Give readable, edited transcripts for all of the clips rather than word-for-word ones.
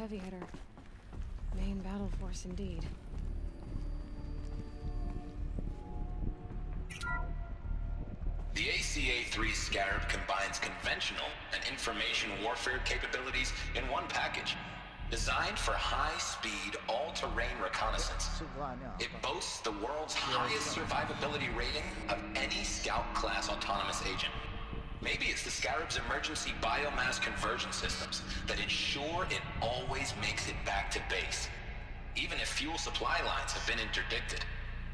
heavy hitter. Main battle force indeed. The ACA-3 Scarab combines conventional and information warfare capabilities in one package. Designed for high-speed, all-terrain reconnaissance, it boasts the world's highest survivability rating of any Scout-class autonomous agent. Maybe it's the Scarab's emergency biomass conversion systems that ensure it always makes it back to base, even if fuel supply lines have been interdicted.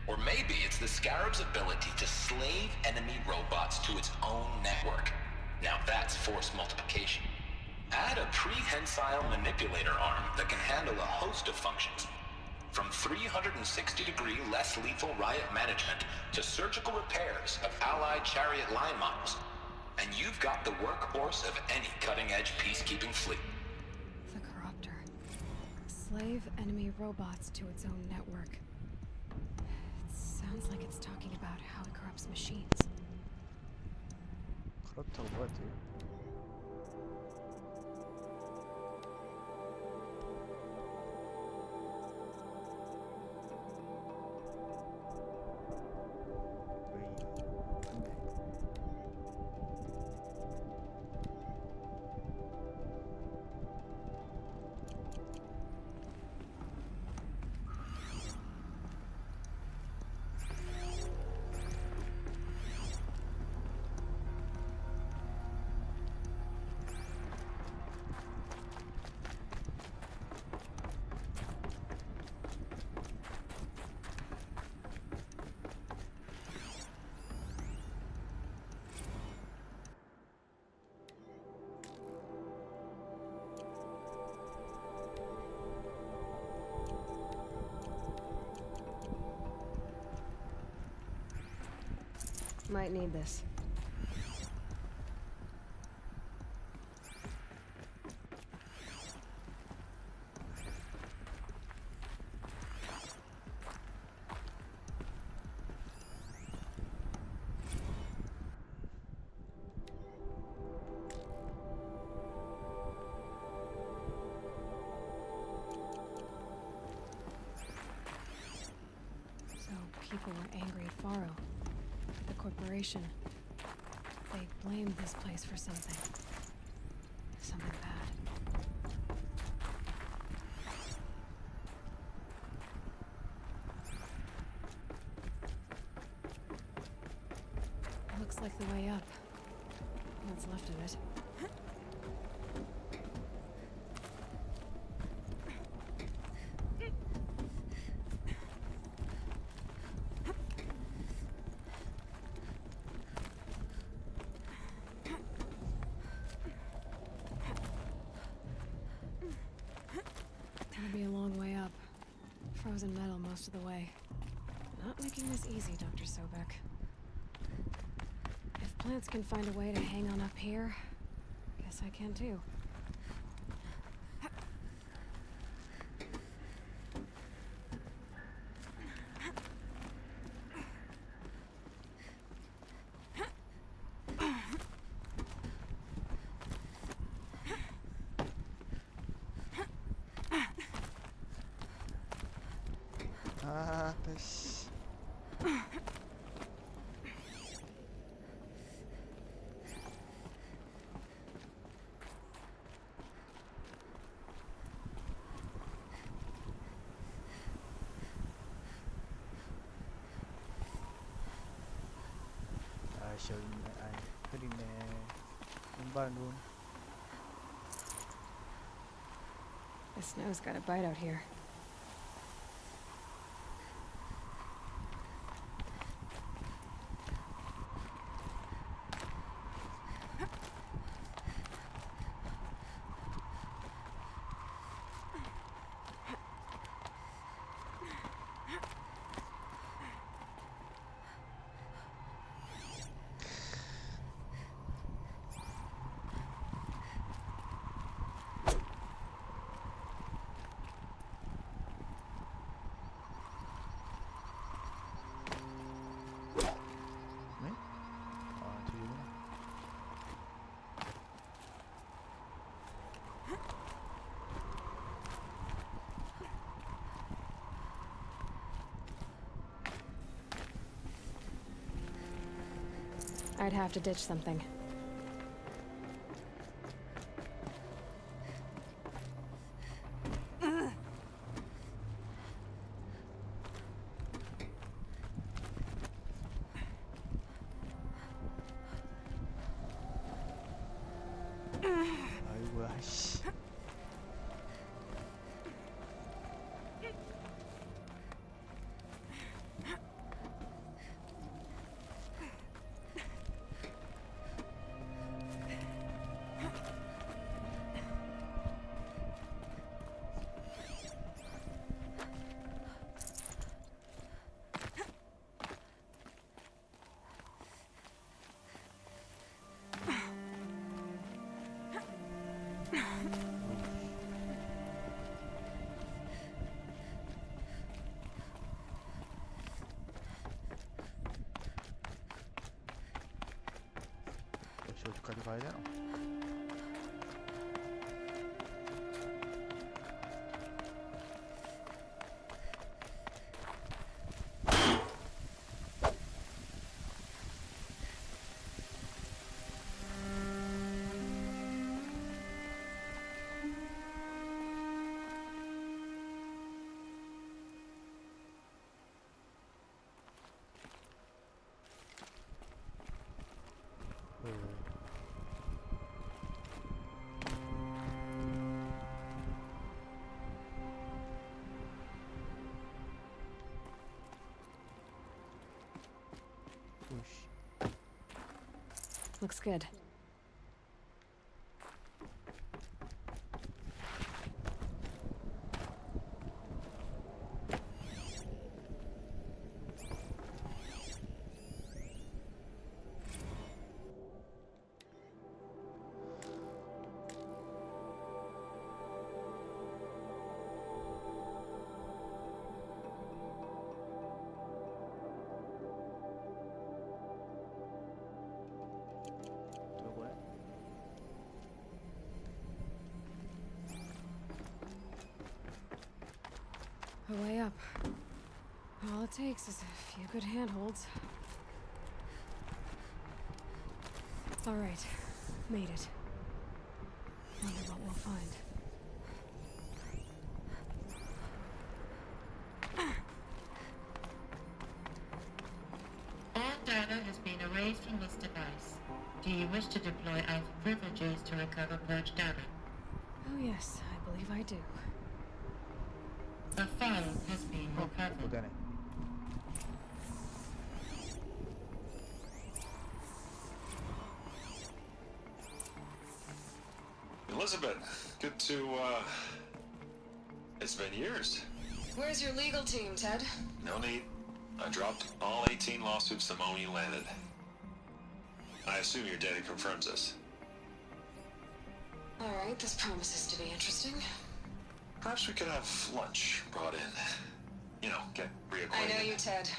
Or maybe it's the Scarab's ability to slave enemy robots to its own network. Now that's force multiplication. Add a prehensile manipulator arm that can handle a host of functions, from 360-degree less lethal riot management to surgical repairs of Allied chariot line models. And you've got the workhorse of any cutting-edge peacekeeping fleet. The Corruptor. Slave enemy robots to its own network. It sounds like it's talking about how it corrupts machines. 그렇다고 뭐지? Might need this. So people were angry at Faro. The corporation. They blamed this place for something. Something bad. Looks like the way up. What's left of it. Be a long way up. Frozen metal most of the way. Not making this easy, Dr. Sobek. If plants can find a way to hang on up here, guess I can too. 씨. 아이씨 여기 있네. 아이 흐리네. 눈발 눈. The snow's got a bite out here. I'd have to ditch something. 아이고야 씨. 역시 어디까지 가야 되나? 오씨. Looks good. 요거야? A way up. All it takes is a few good handholds. All right, made it. Wonder what we'll find. All data has been erased from this device. Do you wish to deploy Alpha privileges to recover purged data? Oh yes, I believe I do. A file has been recovered. 못 되네. Elizabeth, good to, it's been years. Where's your legal team, Ted? No need. I dropped all 18 lawsuits the moment you landed. I assume your data confirms this. All right, this promises to be interesting. Perhaps we could have lunch brought in. You know, get I reacquainted. know you, Ted.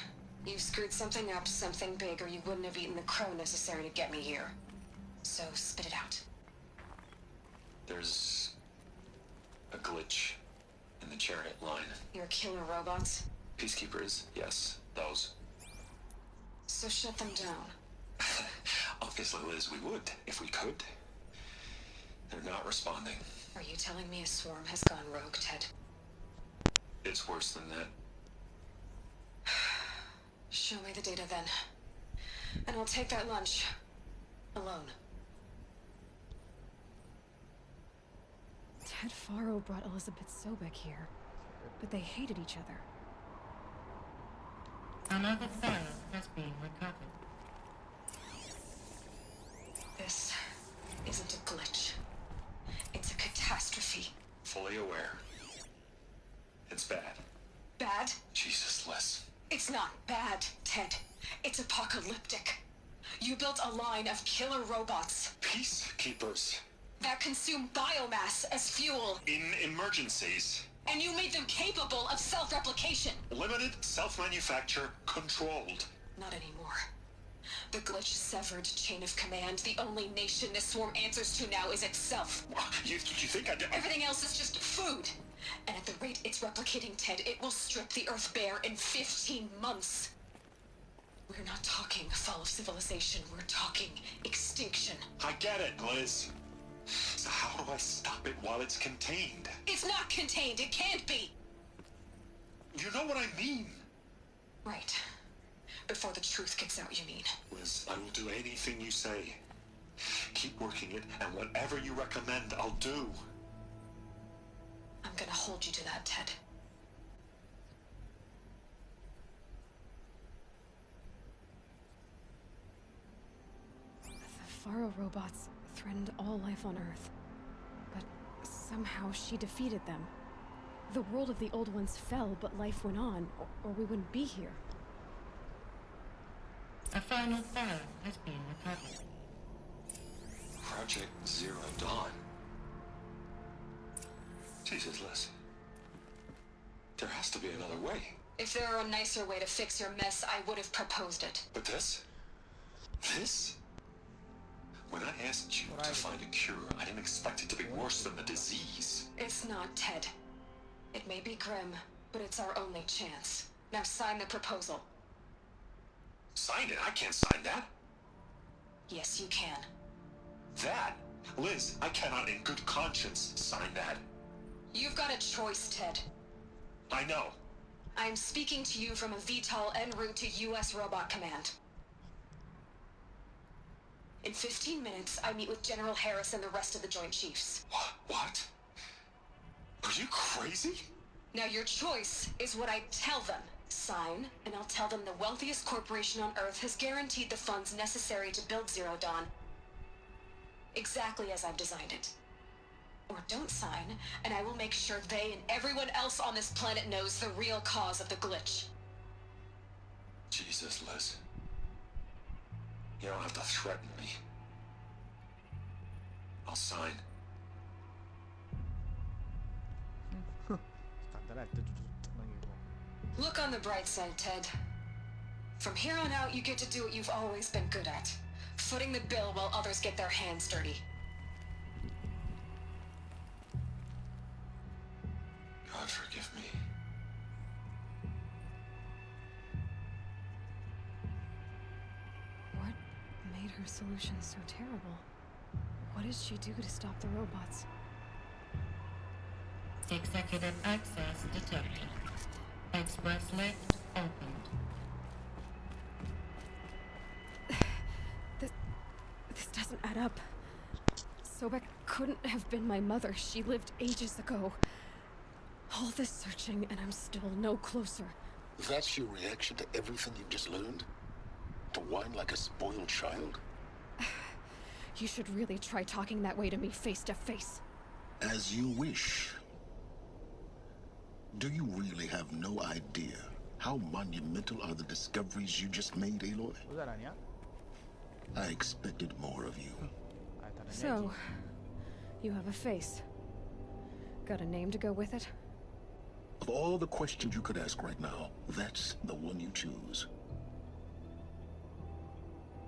You screwed something up, something big, or you wouldn't have eaten the crow necessary to get me here. So spit it out. There's a glitch in the chariot line. Your killer robots? Peacekeepers, yes, those. So shut them down. Obviously, Liz, we would, if we could. They're not responding. Are you telling me a swarm has gone rogue, Ted? It's worse than that. Show me the data then. And I'll take that lunch. Alone. Ted Faro brought Elizabeth Sobek here, but they hated each other. Another file has been recovered. This isn't a glitch. It's a catastrophe. Fully aware. It's bad. Bad? Jesus, Liz. It's not bad, Ted. It's apocalyptic. You built a line of killer robots Peacekeepers. that consume biomass as fuel, In emergencies. and you made them capable of self-replication. Limited, self-manufacture, controlled. Not anymore. The glitch severed chain of command. The only nation this swarm answers to now is itself. You think I... Everything else is just food. And at the rate it's replicating, Ted, it will strip the Earth bare in 15 months. We're not talking fall of civilization. We're talking extinction. I get it, Liz. So how do I stop it while it's contained? It's not contained. It can't be. You know what I mean. Right. Before the truth gets out, you mean? Liz, I will do anything you say. Keep working it, and whatever you recommend, I'll do. I'm gonna hold you to that, Ted. The Faro robots threatened all life on Earth. But somehow she defeated them. The world of the old ones fell, but life went on, or we wouldn't be here. A final file has been recovered. Project Zero Dawn. Jesus, Liz. There has to be another way. If there were a nicer way to fix your mess, I would have proposed it. But this? This? When I asked you to find a cure, I didn't expect it to be worse than the disease. It's not, Ted. It may be grim, but it's our only chance. Now sign the proposal. Sign it? I can't sign that. Yes, you can. That? Liz, I cannot in good conscience sign that. You've got a choice, Ted. I know. I am speaking to you from a VTOL en route to U.S. Robot Command. In 15 minutes, I meet with General Harris and the rest of the Joint Chiefs. What? Are you crazy? Now your choice is what I tell them. Sign, and I'll tell them the wealthiest corporation on Earth has guaranteed the funds necessary to build Zero Dawn. Exactly as I've designed it. Or don't sign, and I will make sure they and everyone else on this planet knows the real cause of the glitch. Jesus, Liz. You don't have to threaten me. I'll sign. Look on the bright side, Ted. From here on out, you get to do what you've always been good at. Footing the bill while others get their hands dirty. God forgive me. What made her solution so terrible? What did she do to stop the robots? Executive access detected. Express lift opened. This doesn't add up. Sobek couldn't have been my mother. She lived ages ago. All this searching, and I'm still no closer. That's your reaction to everything you've just learned? To whine like a spoiled child? You should really try talking that way to me face to face. As you wish. Do you really have no idea how monumental are the discoveries you just made, Aloy? 우살 아니야? I expected more of you. 아, 다른 So, you have a face. Got a name to go with it? Of all the questions you could ask right now, that's the one you choose.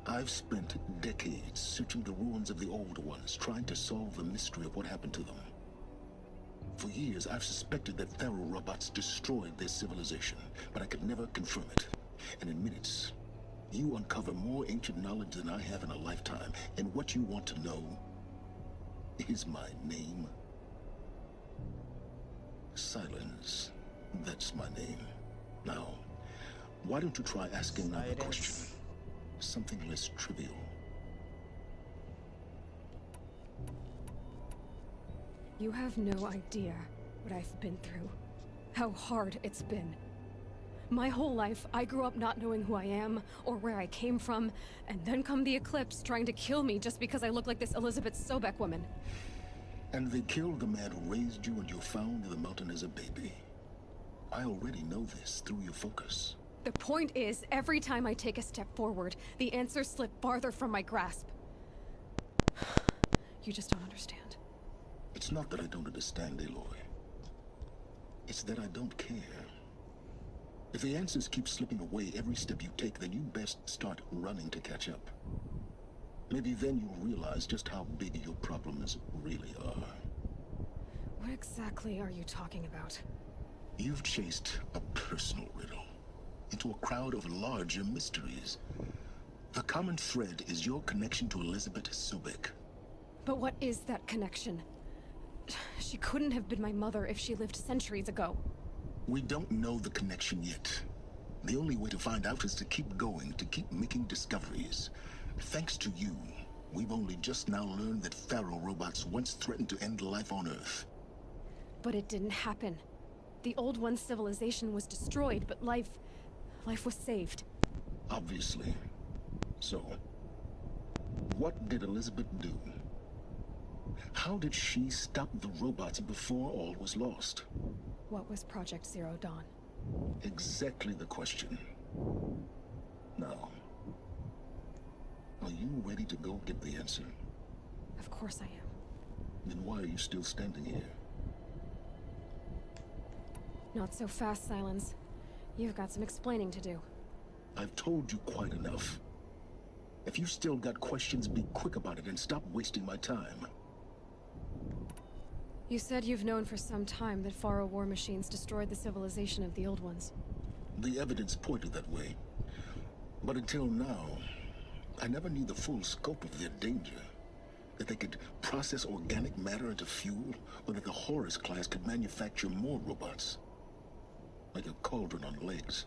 I've spent decades searching the ruins of the older ones, trying to solve the mystery of what happened to them. For years, I've suspected that Thero robots destroyed their civilization, but I could never confirm it. And in minutes, you uncover more ancient knowledge than I have in a lifetime, and what you want to know is my name. Silence. That's my name. Now, why don't you try asking another question? Something less trivial. You have no idea what I've been through. How hard it's been. My whole life, I grew up not knowing who I am or where I came from, and then come the Eclipse trying to kill me just because I look like this Elizabeth Sobek woman. And they killed the man who raised you and you found in the mountain as a baby. I already know this through your focus. The point is, every time I take a step forward, the answers slip farther from my grasp. You just don't understand. It's not that I don't understand, Aloy. It's that I don't care. If the answers keep slipping away every step you take, then you best start running to catch up. Maybe then you'll realize just how big your problems really are. What exactly are you talking about? You've chased a personal riddle. into a crowd of larger mysteries. The common thread is your connection to Elizabeth Sobek. But what is that connection? She couldn't have been my mother if she lived centuries ago. We don't know the connection yet. The only way to find out is to keep going, to keep making discoveries. Thanks to you, we've only just now learned that Pharaoh robots once threatened to end life on Earth. But it didn't happen. The Old One's civilization was destroyed, but life was saved. Obviously. So, what did Elizabeth do? How did she stop the robots before all was lost? What was Project Zero Dawn? Exactly the question. Now, are you ready to go get the answer? Of course I am. Then why are you still standing here? Not so fast, Silence. You've got some explaining to do. I've told you quite enough. If you still got questions, be quick about it and stop wasting my time. You said you've known for some time that Pharaoh war machines destroyed the civilization of the Old Ones. The evidence pointed that way. But until now, I never knew the full scope of their danger. That they could process organic matter into fuel, or that the Horus class could manufacture more robots. Like a cauldron on legs.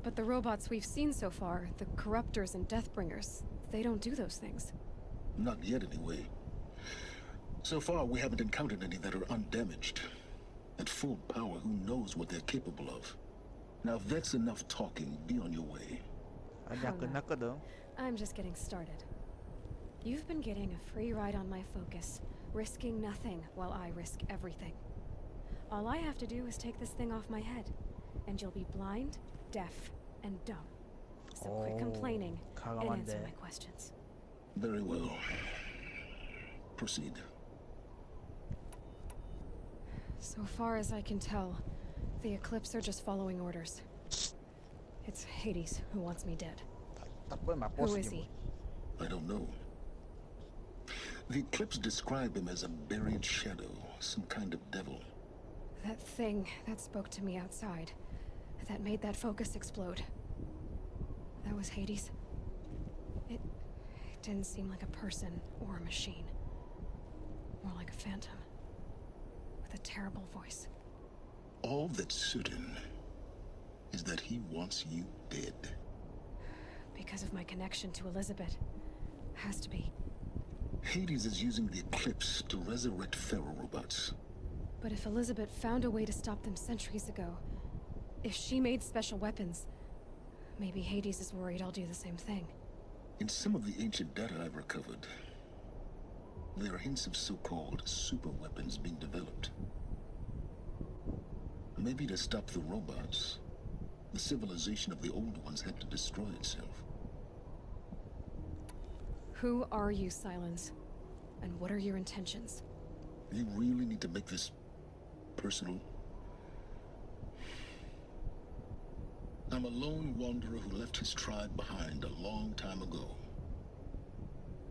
But the robots we've seen so far, the Corruptors and Deathbringers, they don't do those things. Not yet, anyway. So far, we haven't encountered any that are undamaged. At full power, who knows what they're capable of? Now, if that's enough talking, be on your way. 야끈야끈. I'm just getting started. You've been getting a free ride on my focus, risking nothing while I risk everything. All I have to do is take this thing off my head, and you'll be blind, deaf, and dumb. So quit complaining and answer my questions. Very well. Proceed. So far as I can tell, the Eclipse are just following orders. It's Hades who wants me dead. Who is he? I don't know. The Eclipse describe him as a buried shadow, some kind of devil. That thing that spoke to me outside, that made that focus explode. That was Hades. It didn't seem like a person or a machine. More like a phantom. With a terrible voice. All that's certain is that he wants you dead. Because of my connection to Elizabeth. Has to be. Hades is using the Eclipse to resurrect Pharaoh robots. But if Elizabeth found a way to stop them centuries ago, if she made special weapons, maybe Hades is worried I'll do the same thing. In some of the ancient data I've recovered, there are hints of so-called super weapons being developed. Maybe to stop the robots, the civilization of the Old Ones had to destroy itself. Who are you, Silence? And what are your intentions? You really need to make this personal? I'm a lone wanderer who left his tribe behind a long time ago.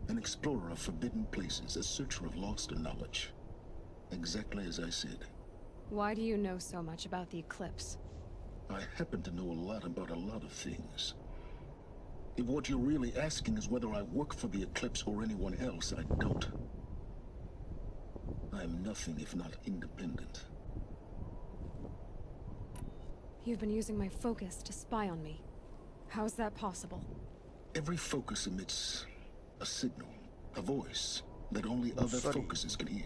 An explorer of forbidden places, a searcher of lost knowledge. Exactly as I said. Why do you know so much about the Eclipse? I happen to know a lot about a lot of things. If what you're really asking is whether I work for the Eclipse or anyone else, I don't. I'm nothing if not independent. You've been using my focus to spy on me. How's that possible? Every focus emits a signal, a voice, that only other focuses can hear.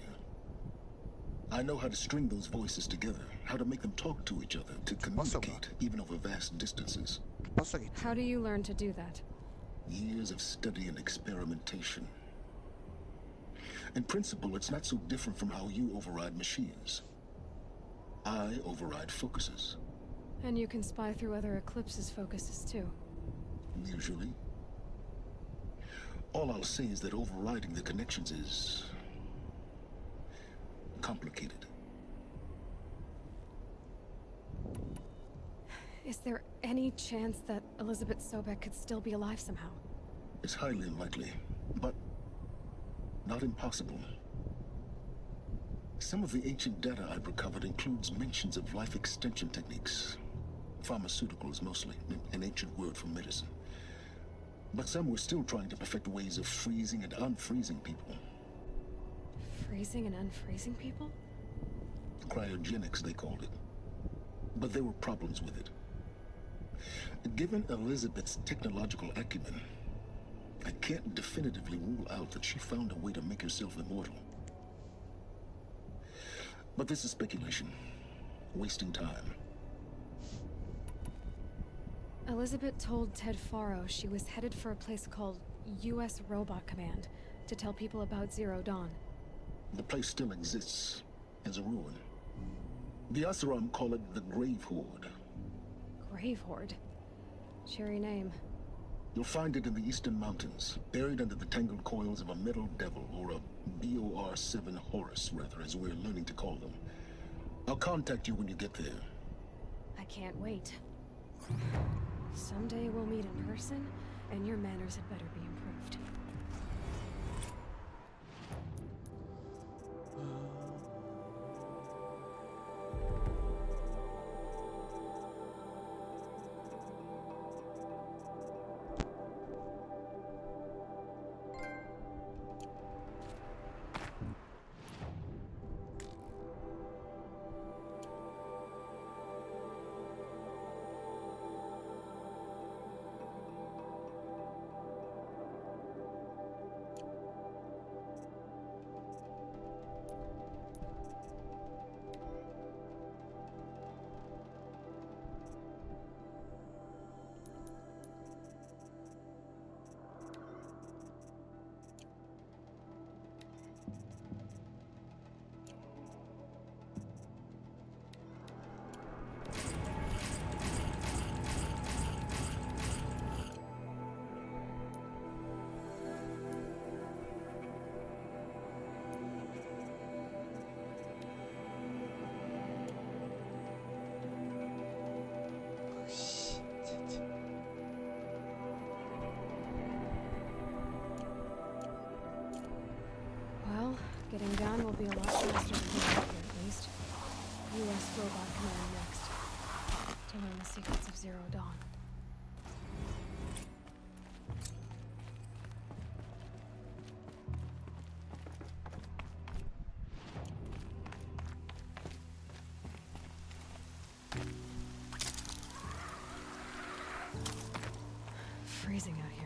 I know how to string those voices together, how to make them talk to each other, to communicate, even over vast distances. How do you learn to do that? Years of study and experimentation. In principle, it's not so different from how you override machines. I override focuses. And you can spy through other Eclipse's focuses too. Usually. All I'll say is that overriding the connections is complicated. Is there any chance that Elizabeth Sobek could still be alive somehow? It's highly unlikely, but not impossible. Some of the ancient data I've recovered includes mentions of life extension techniques. Pharmaceuticals, mostly, an ancient word for medicine. But some were still trying to perfect ways of freezing and unfreezing people. Freezing and unfreezing people? Cryogenics, they called it. But there were problems with it. Given Elizabeth's technological acumen, I can't definitively rule out that she found a way to make herself immortal. But this is speculation. Wasting time. Elizabeth told Ted Faro she was headed for a place called U.S. Robot Command to tell people about Zero Dawn. The place still exists as a ruin. The Asaram call it the Grave Horde. Grave Horde? Cheery name. You'll find it in the Eastern Mountains, buried under the tangled coils of a metal devil, or a BOR-7 Horus, rather, as we're learning to call them. I'll contact you when you get there. I can't wait. Someday we'll meet in person, and your manners had better be improved. Well, getting down will be a lot faster than getting up here, at least. U.S. Robot Command next. To learn the secrets of Zero Dawn. Freezing out here.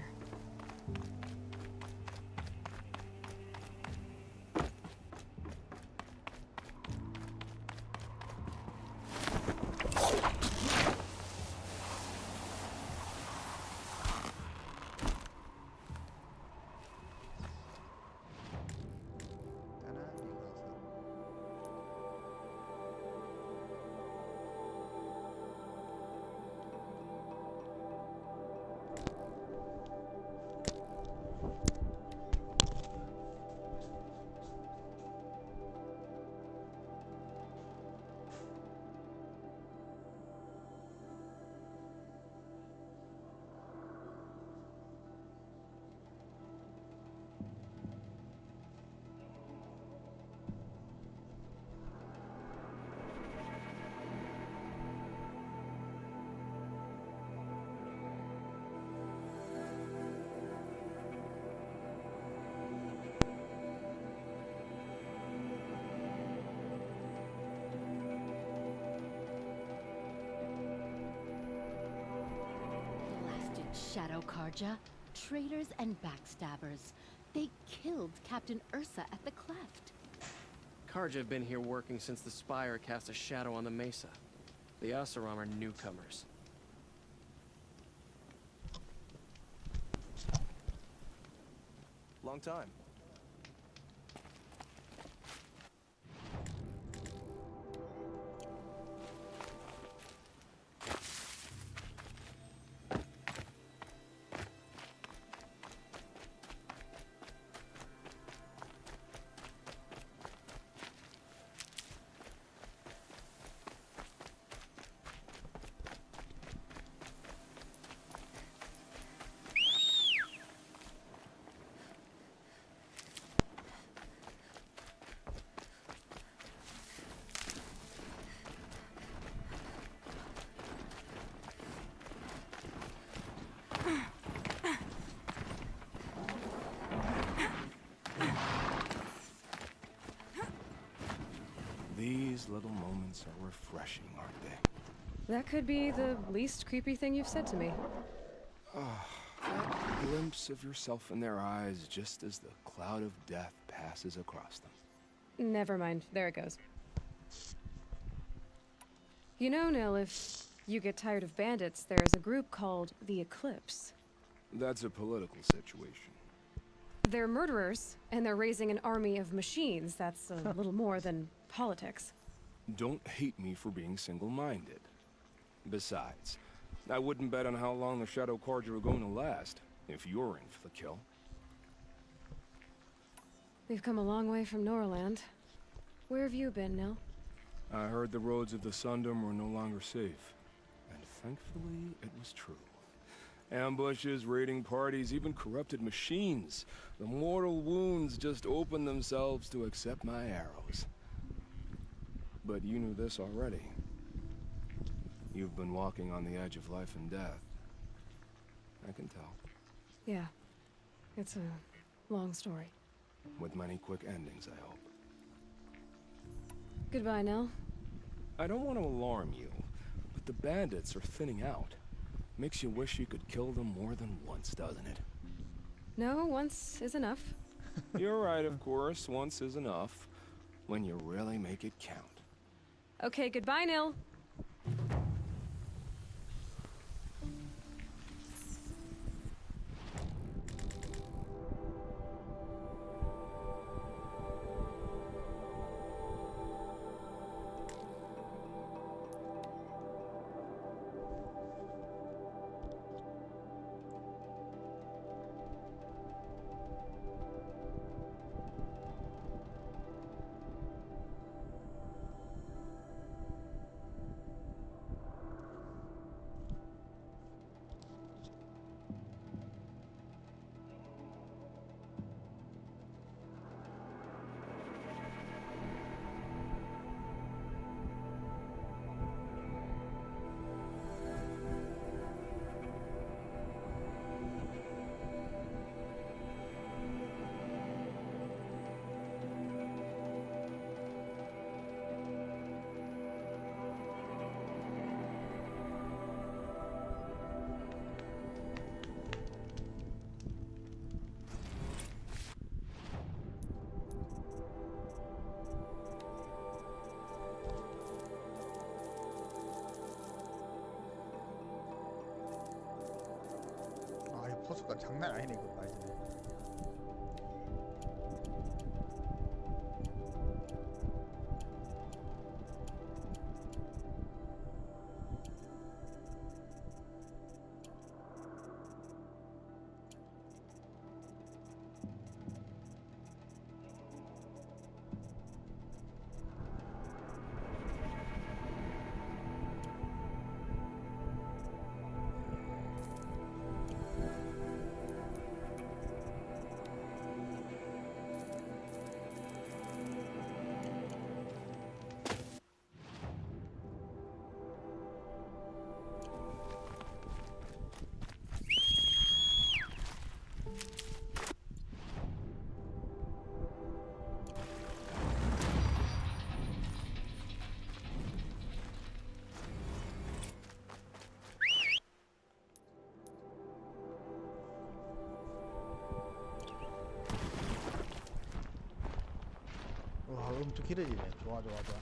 Shadow Karja, traitors and backstabbers. They killed Captain Ursa at the Cleft. Karja have been here working since the Spire cast a shadow on the Mesa. The Asaram are newcomers. Long time. little moments are refreshing, aren't they? That could be the least creepy thing you've said to me. That glimpse of yourself in their eyes just as the cloud of death passes across them. Never mind. There it goes. You know, Nil, if you get tired of bandits, there is a group called the Eclipse. That's a political situation. They're murderers, and they're raising an army of machines. That's a little more than politics. Don't hate me for being single-minded. Besides, I wouldn't bet on how long the Shadow Cards are going to last, if you're in for the kill. We've come a long way from Norland. Where have you been, Nil? I heard the roads of the Sundom were no longer safe. And thankfully, it was true. Ambushes, raiding parties, even corrupted machines. The mortal wounds just opened themselves to accept my arrows. But you knew this already. You've been walking on the edge of life and death. I can tell. Yeah. It's a long story. With many quick endings, I hope. Goodbye, Nil. I don't want to alarm you, but the bandits are thinning out. Makes you wish you could kill them more than once, doesn't it? No, once is enough. You're right, of course. Once is enough. When you really make it count. Okay, goodbye, Nil. 아, 이 포스가 장난 아니네 이거 라이즈네. 와, 엄청 길어지네. 좋아, 좋아, 좋아.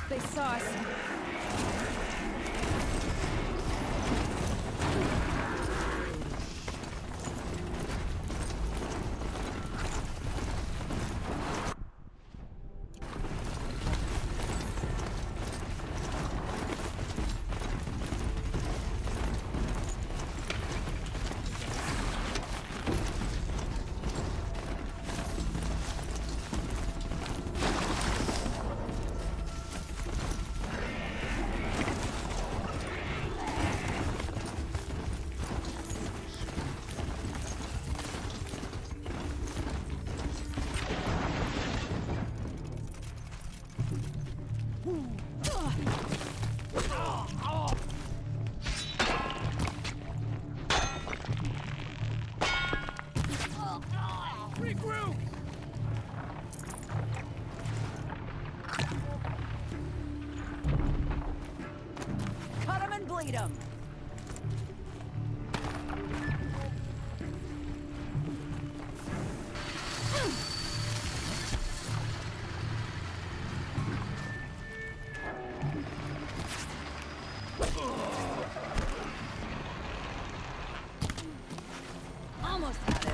They saw us. Regroup! Cut him and bleed him. Almost had it.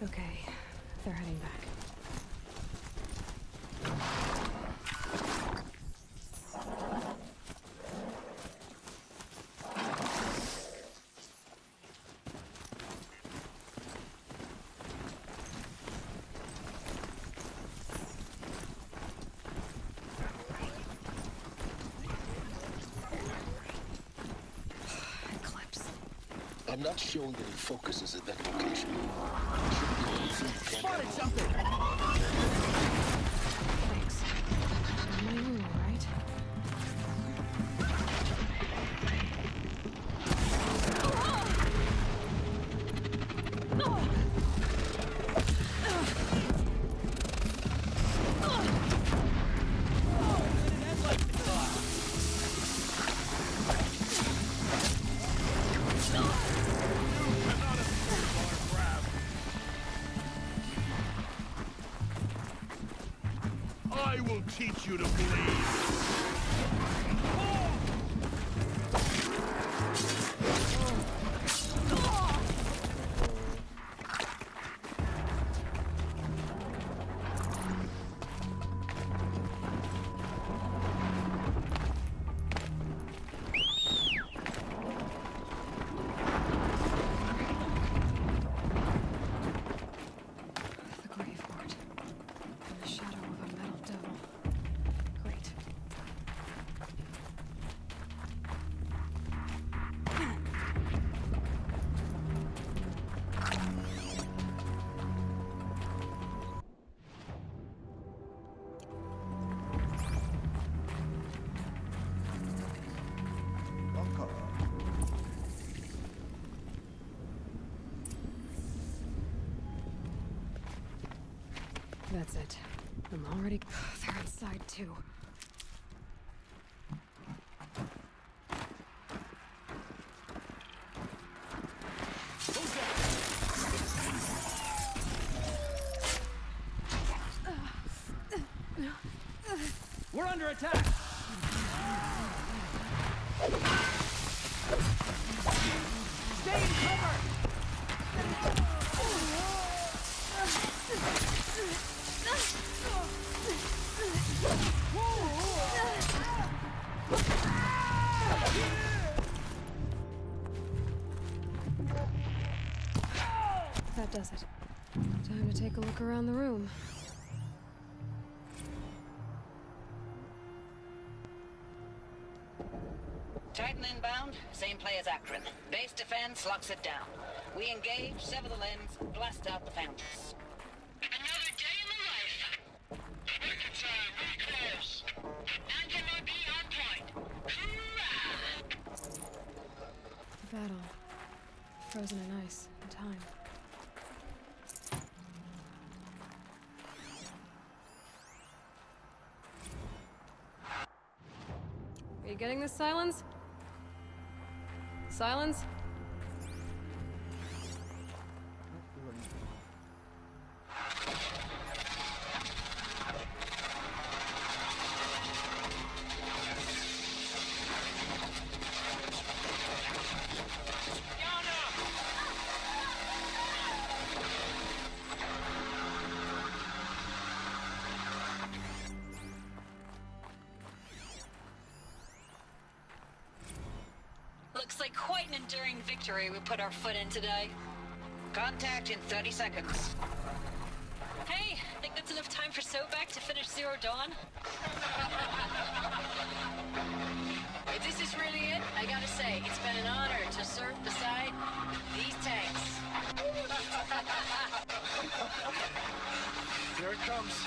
Okay, they're heading back. Eclipse. I'm not showing any focuses at that location. Should be easy. Spotted something. Thanks. My room, right? I will teach you to bleed. The graveyard. In the shadow of a metal devil. Great. That's it. I'm already... They're inside, too. We're under attack! Stay in cover! That does it. Time to take a look around the room. Titan inbound, same play as Akron. Base defense locks it down. We engage, sever the lens, blast out the fountains. Another day in the life. Wicked time, really close. Engine might be on point. Hoorah! The battle. Frozen in ice and time. Are you getting this, Silence? Silence? Looks like quite an enduring victory we put our foot in today. Contact in 30 seconds. Hey, think that's enough time for Sobek to finish Zero Dawn? If this is really it, I gotta say, it's been an honor to serve beside these tanks. Here it comes.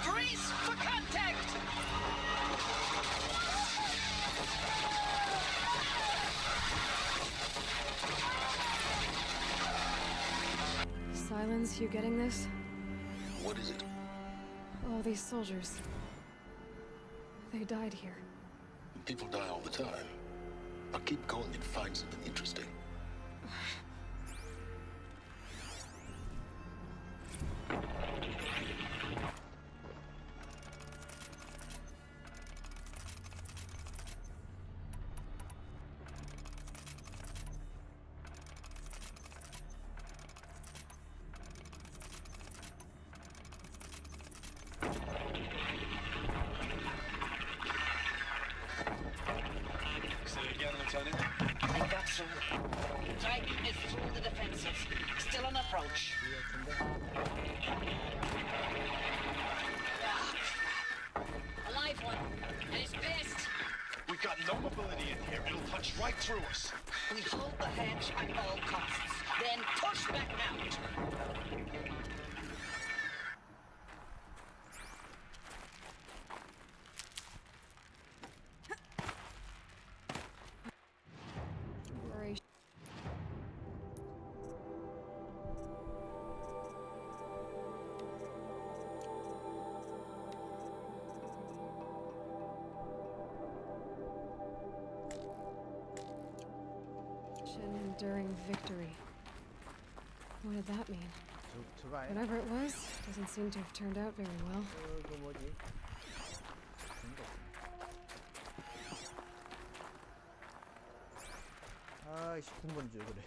Brace for contact! Silence, you getting this? What is it? All these soldiers. They died here. People die all the time. But keep going and find something interesting. They got through. Titan is through the defenses. Still on approach. A live one. And he's pissed. We've got no mobility in here. It'll punch right through us. We hold the hedge at all costs. Then push back out. Enduring victory. What did that mean? Whatever it was, doesn't seem to have turned out very well. 그 뭐지? 아이씨, 군번줄 그래.